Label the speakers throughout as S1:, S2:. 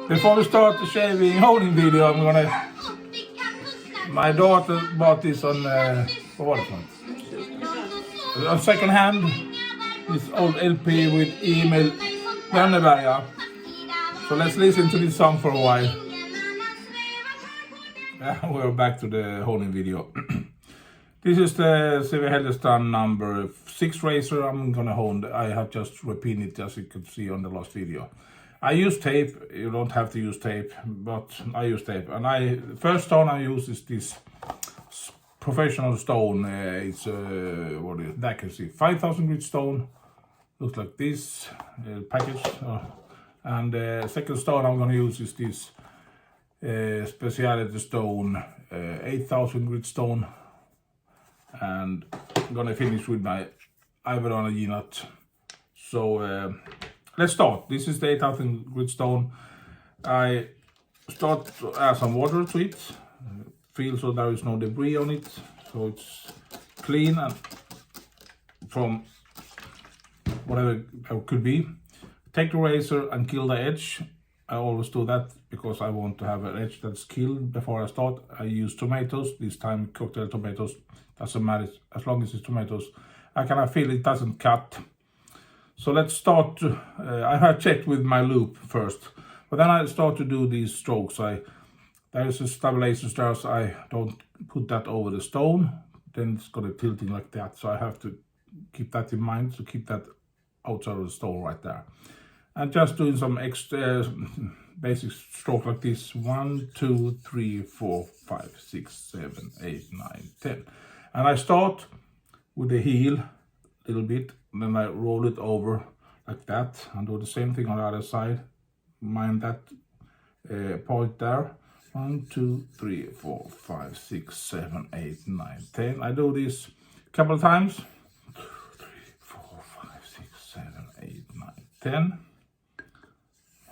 S1: Before we start the shaving holding video, I'm gonna. My daughter bought this on what is it? On second hand. This old LP with email Naniwa. So let's listen to this song for a while. We're back to the holding video. This is the CV Heljestrand number 6 razor. I'm gonna hold. I have just repeated it as you could see on the last video. I use tape. You don't have to use tape, but I use tape. And first stone I use is this professional stone. It's what is that? Can see 5,000 grit stone. Looks like this package. And the second stone I'm gonna use is this specialty stone, 8,000 grit stone. And I'm gonna finish with my Aiwadani jnat. So let's start. This is the 8,000 grit stone. I start to add some water to it. Feel so there is no debris on it, so it's clean and from whatever it could be. Take the razor and kill the edge. I always do that because I want to have an edge that's killed before I start. I use tomatoes, this time cocktail tomatoes. Doesn't matter as long as it's tomatoes. I can feel it doesn't cut. So let's start. I have checked with my loop first, but then I start to do these strokes. There is a stabilizer there, so I don't put that over the stone. Then it's gonna tilting like that. So I have to keep that in mind to keep that outside of the stone right there. And just doing some extra basic stroke like this. 1, 2, 3, 4, 5, 6, 7, 8, 9, 10. And I start with the heel a little bit, and then I roll it over like that and do the same thing on the other side. Mind that point there. 1, 2, 3, 4, 5, 6, 7, 8, 9, 10. I do this a couple of times. 2, 3, 4, 5, 6, 7, 8, 9, 10.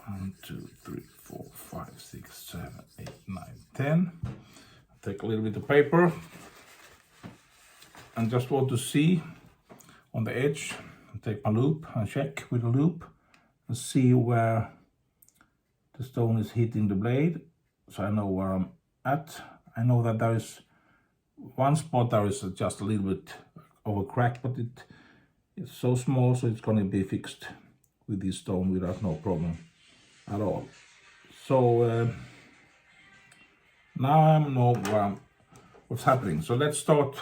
S1: 1, 2, 3, 4, 5, 6, 7, 8, 9, 10. Take a little bit of paper and just want to see on the edge. Take my loop and check with the loop and see where the stone is hitting the blade, so I know where I'm at. I know that there is one spot there is just a little bit of a crack, but it's so small, so it's going to be fixed with this stone without no problem at all. So now I know what's happening. So let's start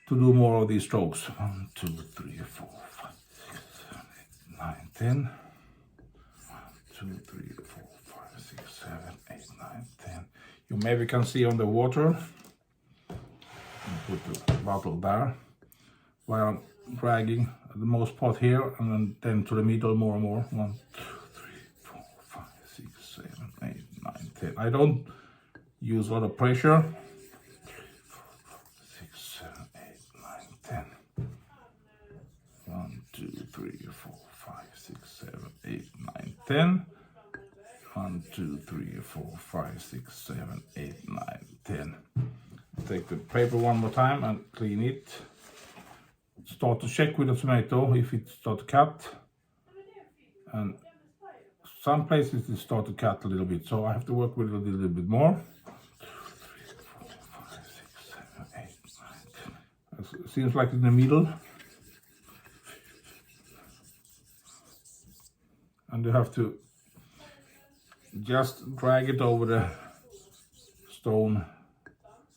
S1: to do more of these strokes. 1, 2, 3, 4, 5, 6, 7, 8, 9, 10. 1, 2, 3, 4, 5, 6, 7, 8, 9, 10. You maybe can see on the water. Put the bottle there. While I'm dragging the most part here, and then to the middle more and more. 1, 2, 3, 4, 5, 6, 7, 8, 9, 10. I don't use a lot of pressure. 3, 4, 5, 6, 7, 8, 9, 10. 1, 2, 3, 4, 5, 6, 7, 8, 9, 10. 1, 2, 3, 4, 5, 6, 7, 8, 9, 10. Take the paper one more time and clean it. Start to check with the tomato if it starts to cut. And some places it starts to cut a little bit, so I have to work with it a little bit more. 1, 2, 3, 4, 5, 6, 7, 8, 9, 10. It seems like in the middle. And you have to just drag it over the stone.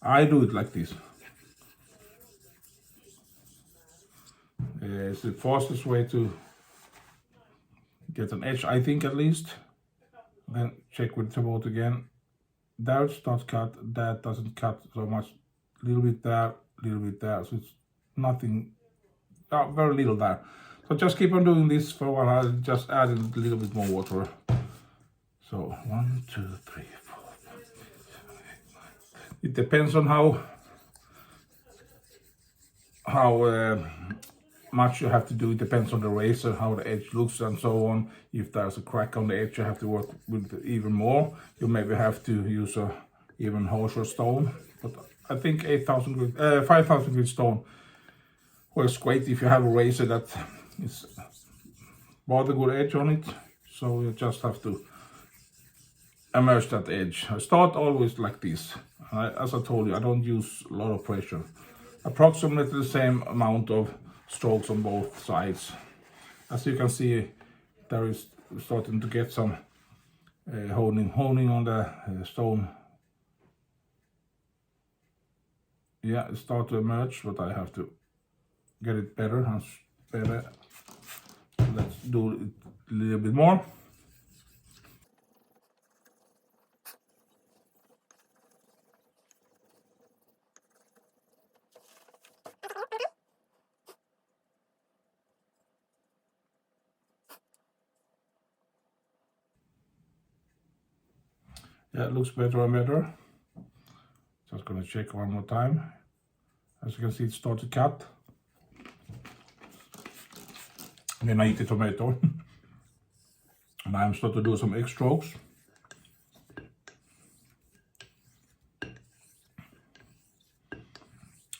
S1: I do it like this. It's the fastest way to get an edge, I think, at least. Then check with the tomato again. There it's not cut, that doesn't cut so much. A little bit there, so it's nothing, very little there. So just keep on doing this for a while. I'll just add a little bit more water. So 1, 2, 3, 4, 5, 6, 7, 8, 9, 10. It depends on how much you have to do. It depends on the razor, how the edge looks and so on. If there's a crack on the edge, you have to work with even more. You maybe have to use a even harsher stone. But I think 5,000 grit stone works great if you have a razor that is rather good edge on it. So you just have to emerge that edge. I start always like this. As I told you, I don't use a lot of pressure. Approximately the same amount of strokes on both sides. As you can see, there is starting to get some honing on the stone. Yeah, it start to emerge, but I have to get it better and better. Let's do it a little bit more. Yeah, it looks better and better. Just gonna check one more time. As you can see, it starts to cut. Then I eat the tomato. And I'm starting to do some X strokes.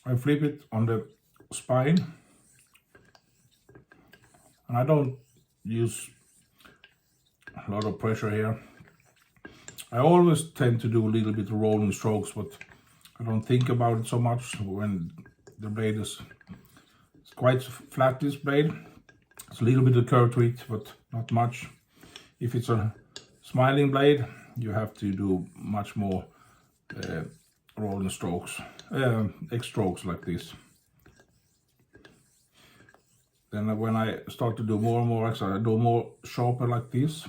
S1: I flip it on the spine. And I don't use a lot of pressure here. I always tend to do a little bit of rolling strokes, but I don't think about it so much when the blade is quite flat, this blade. It's a little bit of curve to it, but not much. If it's a smiling blade, you have to do much more rolling strokes, X strokes like this. Then when I start to do more and more X, I do more sharper like this,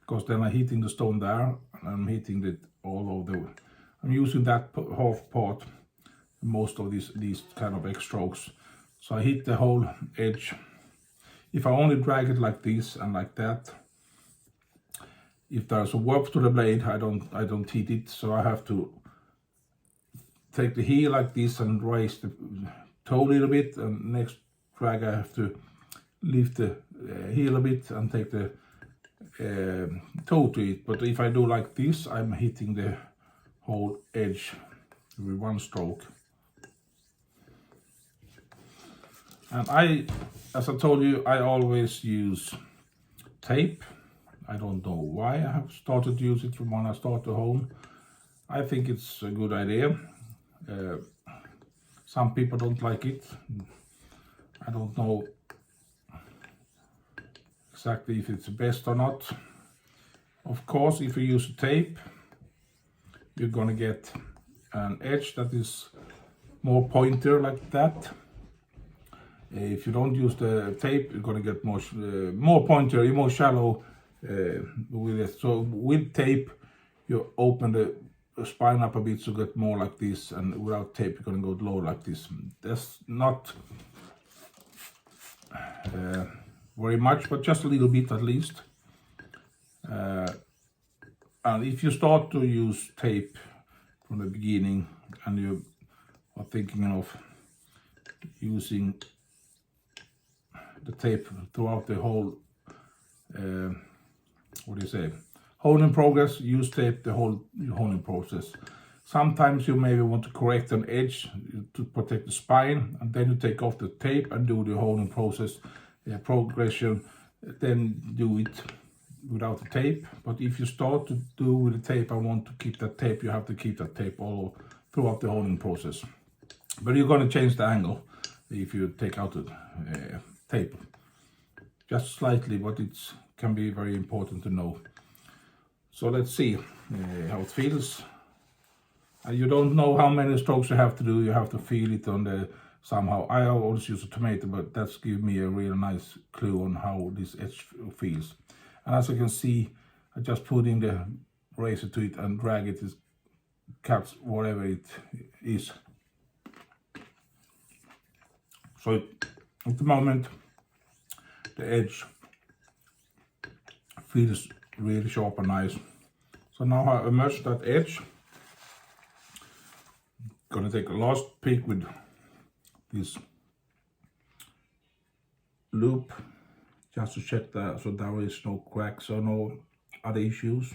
S1: because then I'm hitting the stone there, and I'm hitting it all over the. I'm using that half part, most of these kind of X strokes. So I hit the whole edge. If I only drag it like this and like that, if there's a warp to the blade, I don't hit it. So I have to take the heel like this and raise the toe a little bit, and next drag I have to lift the heel a bit and take the toe to it. But if I do like this, I'm hitting the whole edge with one stroke. And as I told you, I always use tape. I don't know why I have started to use it from when I start to hone. I think it's a good idea. Some people don't like it. I don't know exactly if it's best or not. Of course, if you use tape, you're gonna get an edge that is more pointer like that. If you don't use the tape, you're gonna get more pointer, more shallow with it. So with tape, you open the spine up a bit to get more like this, and without tape, you're gonna go low like this. That's not very much, but just a little bit at least. And if you start to use tape from the beginning, and you are thinking of using the tape throughout the whole, honing progress, use tape the whole honing process. Sometimes you maybe want to correct an edge to protect the spine, and then you take off the tape and do the honing process progression, then do it without the tape. But if you start to do with the tape, I want to keep that tape, you have to keep that tape all throughout the honing process. But you're going to change the angle if you take out the tape. Just slightly, but it can be very important to know. So let's see how it feels. You don't know how many strokes you have to do, you have to feel it on the somehow. I always use a tomato, but that's gives me a real nice clue on how this edge feels. And as you can see, I just put in the razor to it and drag it, it cuts whatever it is. So at the moment, the edge feels really sharp and nice. So now I immerse that edge. Gonna take a last peek with this loop just to check that so there is no cracks or no other issues.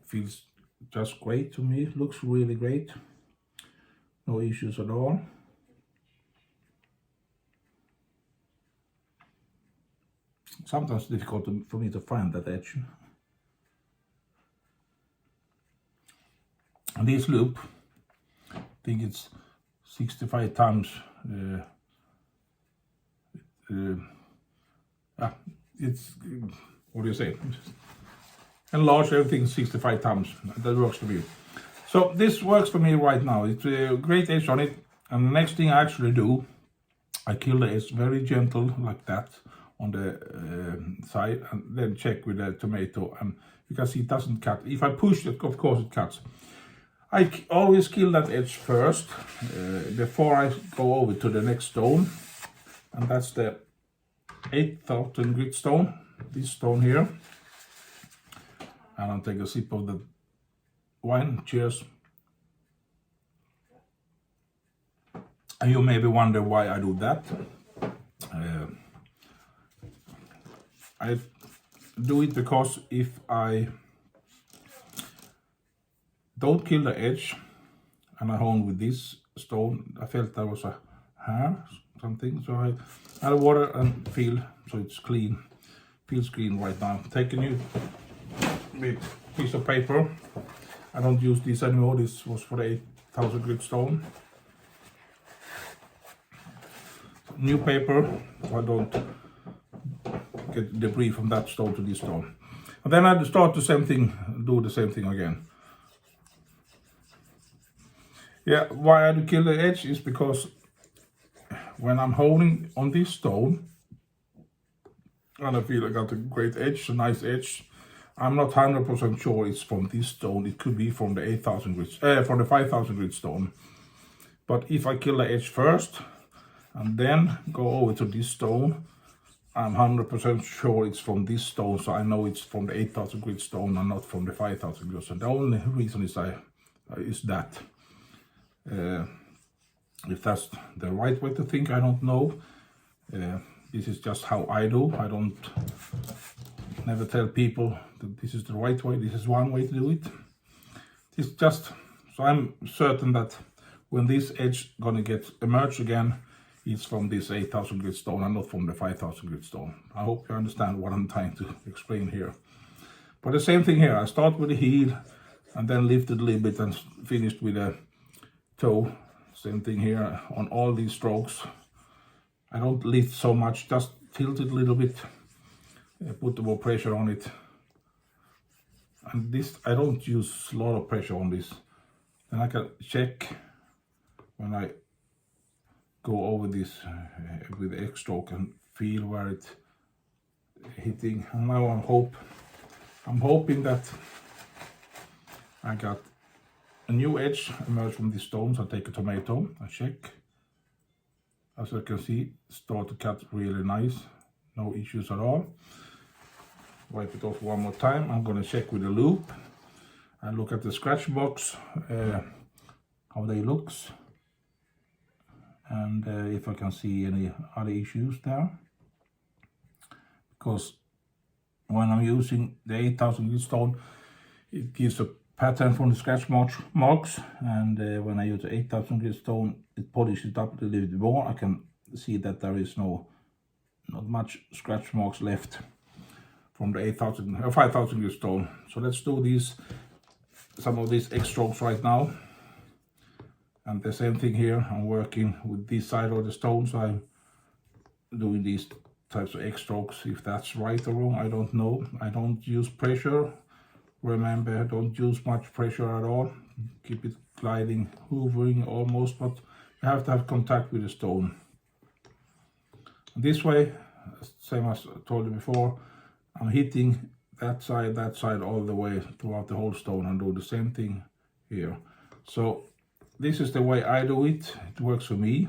S1: Feels just great to me, looks really great, no issues at all. sometimes difficult for me to find that edge. And this loop, I think it's 65 times. It's, what do you say? Enlarge everything 65 times. That works for me. So this works for me right now. It's a great edge on it. And the next thing I actually do, I kill the edge very gentle like that on the side, and then check with the tomato, and you can see it doesn't cut. If I push it, of course it cuts. I always kill that edge first before I go over to the next stone, and that's the 8,000 grit stone, this stone here. And I'll take a sip of the wine. Cheers. And you maybe wonder why I do that. I do it because if I don't kill the edge and I hone with this stone, I felt there was a hair, something, so I add water and feel so it's clean. Feels clean right now. Take a new big piece of paper. I don't use this anymore. This was for the 8,000 grit stone. New paper, so I don't get debris from that stone to this stone. And then I start the same thing, do the same thing again. Yeah, why I do kill the edge is because when I'm holding on this stone, and I feel I got a great edge, a nice edge, I'm not 100% sure it's from this stone. It could be from the 8,000 grit, from the 5,000 grit stone. But if I kill the edge first, and then go over to this stone, I'm 100% sure it's from this stone, so I know it's from the 8,000 grit stone and not from the 5,000 grit. So the only reason is that. If that's the right way to think, I don't know. This is just how I do. I don't never tell people that this is the right way. This is one way to do it. It's just so I'm certain that when this edge gonna emerge again, it's from this 8,000 grit stone and not from the 5,000 grit stone. I hope you understand what I'm trying to explain here. But the same thing here. I start with the heel and then lift it a little bit and finished with a toe. Same thing here on all these strokes. I don't lift so much, just tilt it a little bit, put more pressure on it. And this, I don't use a lot of pressure on this. Then I can check when I go over this with the X stroke and feel where it's hitting. And now I'm hoping that I got a new edge emerge from these stones. I take a tomato, I check. As you can see, start to cut really nice, no issues at all. Wipe it off one more time. I'm gonna check with the loop. I look at the scratch box, how they looks, and if I can see any other issues there. Because when I'm using the 8,000 grit stone, it gives a pattern from the scratch marks, and when I use the 8,000 grit stone, it polishes it up a little bit more. I can see that there is not much scratch marks left from the 5,000 grit stone. So let's do some of these X strokes right now. And the same thing here, I'm working with this side of the stone, so I'm doing these types of X strokes. If that's right or wrong, I don't know. I don't use pressure. Remember, don't use much pressure at all. Keep it gliding, hovering almost, but you have to have contact with the stone. This way, same as I told you before, I'm hitting that side all the way throughout the whole stone, and do the same thing here. So this is the way I do it. It works for me.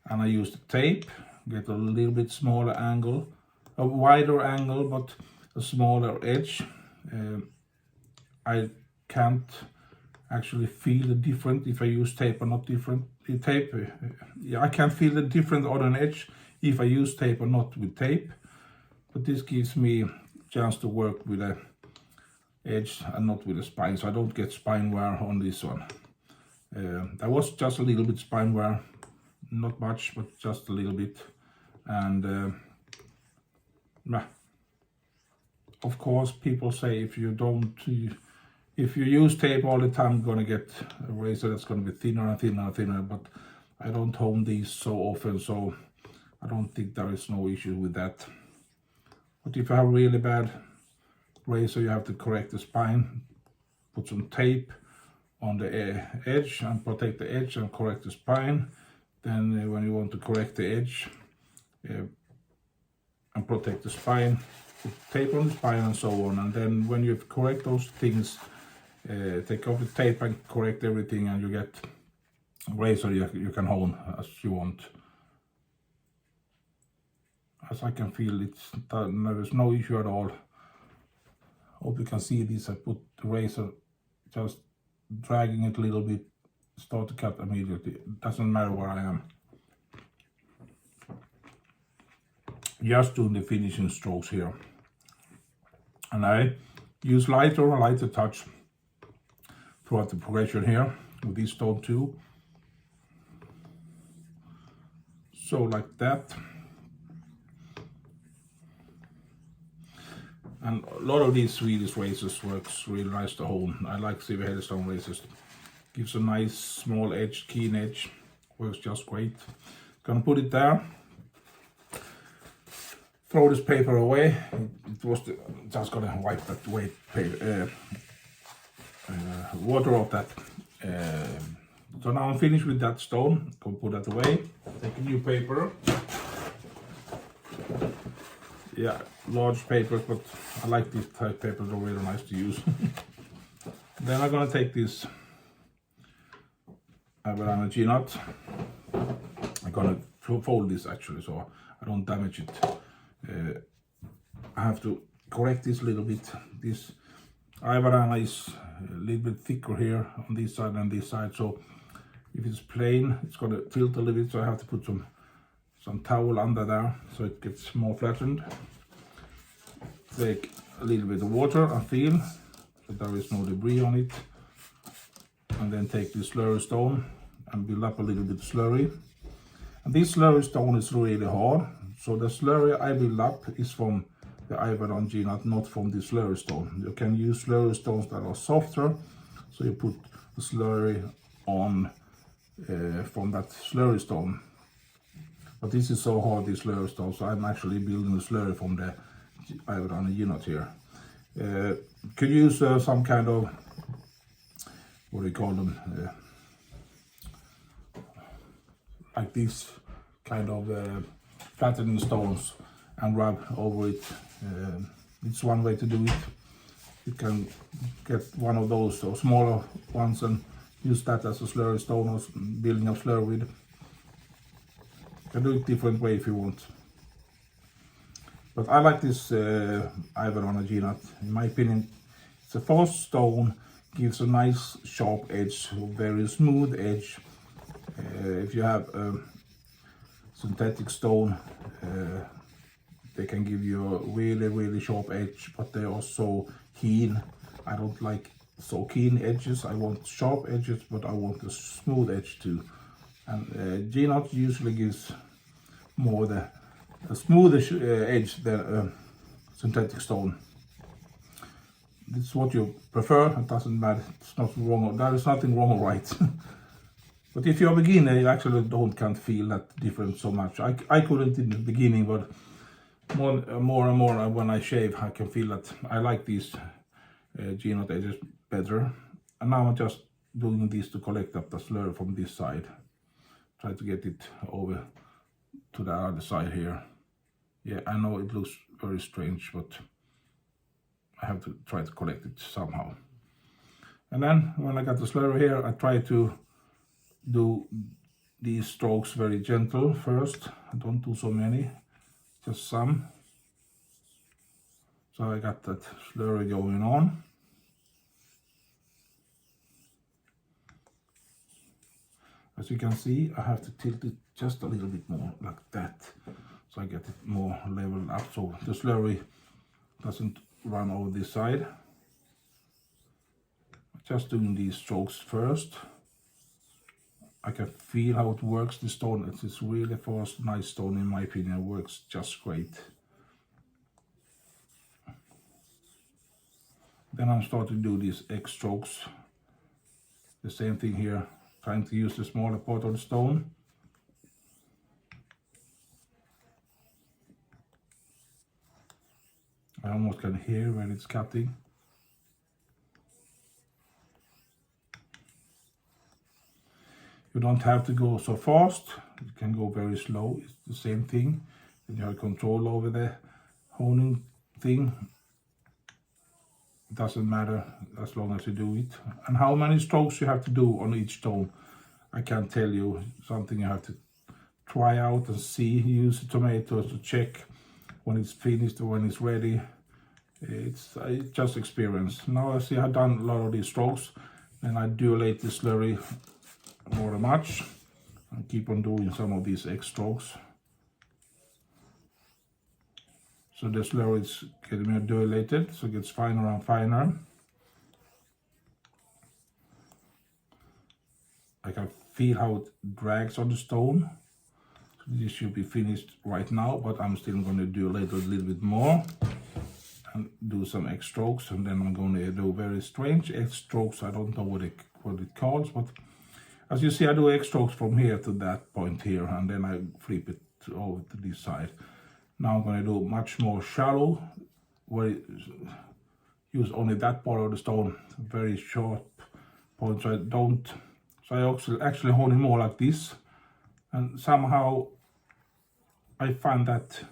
S1: And I use the tape, get a little bit smaller angle, a wider angle, but a smaller edge. I can't actually feel the difference if I use tape or not different. I can't feel the difference on an edge if I use tape or not with tape. But this gives me a chance to work with the edge and not with the spine, so I don't get spine wear on this one. There was just a little bit spine wear, not much, but just a little bit. And Of course, people say if you use tape all the time, you're gonna get a razor that's gonna be thinner and thinner and thinner. But I don't hone these so often, so I don't think there is no issue with that. But if you have really bad razor, you have to correct the spine, put some tape on the edge and protect the edge and correct the spine. Then when you want to correct the edge and protect the spine, put tape on the spine and so on. And then when you correct those things, take off the tape and correct everything, and you get a razor you can hone as you want. As I can feel, there is no issue at all. Hope you can see this. I put the razor, just dragging it a little bit, start to cut immediately. It doesn't matter where I am. Just doing the finishing strokes here. And I use lighter touch throughout the progression here with this stone too. So like that. And a lot of these Swedish razors works really nice to hone. I like CV Heljestrand razors. Gives a nice small edge, keen edge. Works just great. Gonna put it there. Throw this paper away. It was just gonna wipe that water off that. So now I'm finished with that stone. Gonna put that away. Take a new paper. Yeah, large papers, but I like these type papers, they're really nice to use. Then I'm gonna take this Aiwadani jnat. I'm gonna fold this actually, so I don't damage it. I have to correct this a little bit. This Aiwadani is a little bit thicker here on this side and this side, so if it's plain, it's gonna tilt a little bit, so I have to put some towel under there so it gets more flattened. Take a little bit of water and feel that there is no debris on it, and then take this slurry stone and build up a little bit of slurry. And this slurry stone is really hard, so the slurry I build up is from the Aiwadani jnat, not from the slurry stone. You can use slurry stones that are softer, so you put the slurry on from that slurry stone. But this is so hard, this slurry stone, so I'm actually building the slurry from the Aiwadani jnat here. Could use some kind of, what do you call them, like these kind of flattening stones and rub over it. It's one way to do it. You can get one of those or smaller ones and use that as a slurry stone or building a slurry with. You can do it different way if you want. But I like this Aiwadani jnat. In my opinion, it's a fast stone, gives a nice sharp edge, a very smooth edge. If you have a synthetic stone, they can give you a really sharp edge, but they are so keen. I don't like so keen edges. I want sharp edges, but I want a smooth edge too. And jnat usually gives more a smoother edge than synthetic stone. This is what you prefer. It doesn't matter. It's not wrong. There is nothing wrong or right. But if you're a beginner, you actually can't feel that difference so much. I couldn't in the beginning, but more and more when I shave, I can feel that I like these jnat edges better. And now I'm just doing this to collect up the slur from this side. Try to get it over to the other side here. Yeah, I know it looks very strange, but I have to try to collect it somehow. And then when I got the slurry here, I try to do these strokes very gentle first. I don't do so many, just some. So I got that slurry going on. As you can see, I have to tilt it just a little bit more like that, so I get it more leveled up, so the slurry doesn't run over this side. Just doing these strokes first. I can feel how it works. The stone, it's really fast, nice stone in my opinion. It works just great. Then I'm starting to do these X strokes. The same thing here, trying to use the smaller part of the stone. I almost can hear when it's cutting. You don't have to go so fast, you can go very slow, it's the same thing. Then you have control over the honing thing. It doesn't matter as long as you do it. And how many strokes you have to do on each stone, I can't tell you. Something you have to try out and see. Use the tomatoes to check when it's finished or when it's ready. It's just experience. Now I see I've done a lot of these strokes, and I duellate the slurry more than much and keep on doing some of these X strokes. So the slurry is getting more duellated, so it gets finer and finer. I can feel how it drags on the stone. So this should be finished right now, but I'm still going to duellate a little bit more and do some X strokes, and then I'm going to do very strange X strokes. I don't know what it calls, but as you see, I do X strokes from here to that point here, and then I flip it over to this side. Now I'm going to do much more shallow, where I use only that part of the stone, very short point, so I don't. So I actually hone it more like this, and somehow I find that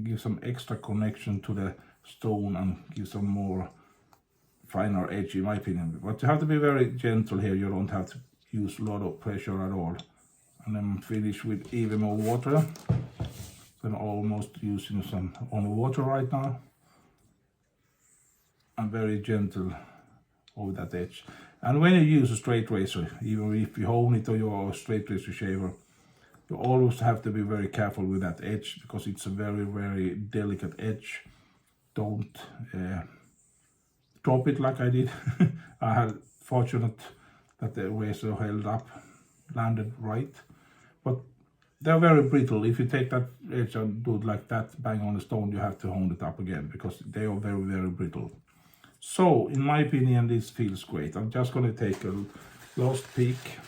S1: gives some extra connection to the stone and gives some more finer edge, in my opinion. But you have to be very gentle here. You don't have to use a lot of pressure at all. And then finish with even more water. So I'm almost using some only water right now. I'm very gentle over that edge. And when you use a straight razor, even if you hone it or you're a straight razor shaver, you always have to be very careful with that edge, because it's a very, very delicate edge. Don't drop it like I did. I had fortunate that the razor held up, landed right. But they're very brittle. If you take that edge and do it like that, bang on the stone, you have to hone it up again, because they are very, very brittle. So, in my opinion, this feels great. I'm just going to take a last peek.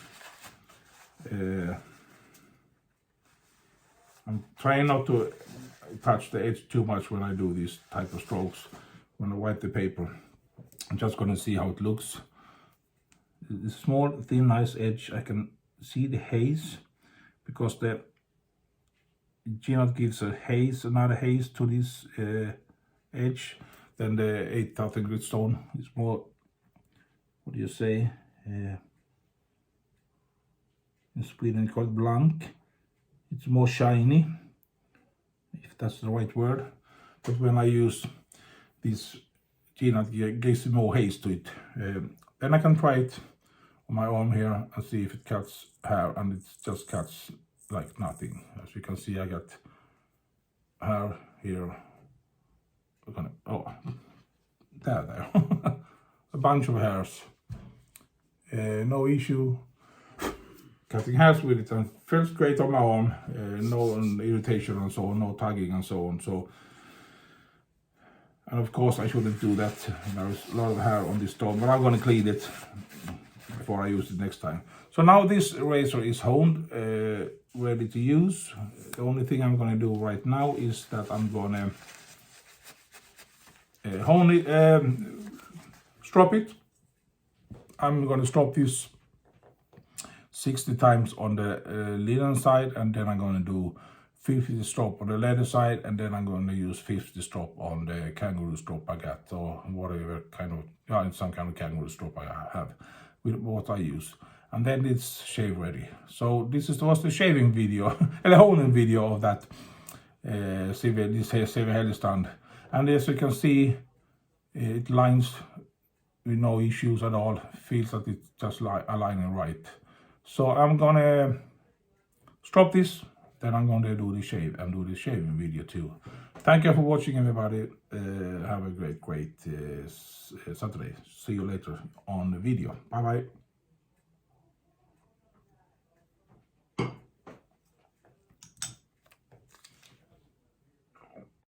S1: I'm trying not to touch the edge too much when I do these type of strokes. When I wipe the paper, I'm just going to see how it looks. The small, thin, nice edge, I can see the haze, because the jnat gives a haze, another haze to this edge. Then the 8000 grit stone is more, what do you say, in Sweden called blank. It's more shiny, if that's the right word. But when I use this jnat, it gives more haze to it. Then I can try it on my arm here and see if it cuts hair, and it just cuts like nothing. As you can see, I got hair here. Oh, there. A bunch of hairs. No issue cutting hairs with it, and feels great on my arm. No irritation and so on, no tugging and so on. So, and of course I shouldn't do that. There's a lot of hair on this stone, but I'm going to clean it before I use it next time. So now this razor is honed, ready to use. The only thing I'm going to do right now is that I'm going to hone it, strop it. I'm going to strop this 60 times on the linen side, and then I'm going to do 50 strop on the leather side, and then I'm going to use 50 strop on the kangaroo strop I got, or whatever kind of, yeah, it's some kind of kangaroo strop I have, with what I use. And then it's shave ready. So this was the shaving video, the honing video of that CV Heljestrand. And as you can see, it lines with no issues at all. Feels that it's just aligning right. So I'm gonna strop this, then I'm gonna do the shave and do the shaving video too. Thank you for watching, everybody. Have a great Saturday. See you later on the video. Bye bye.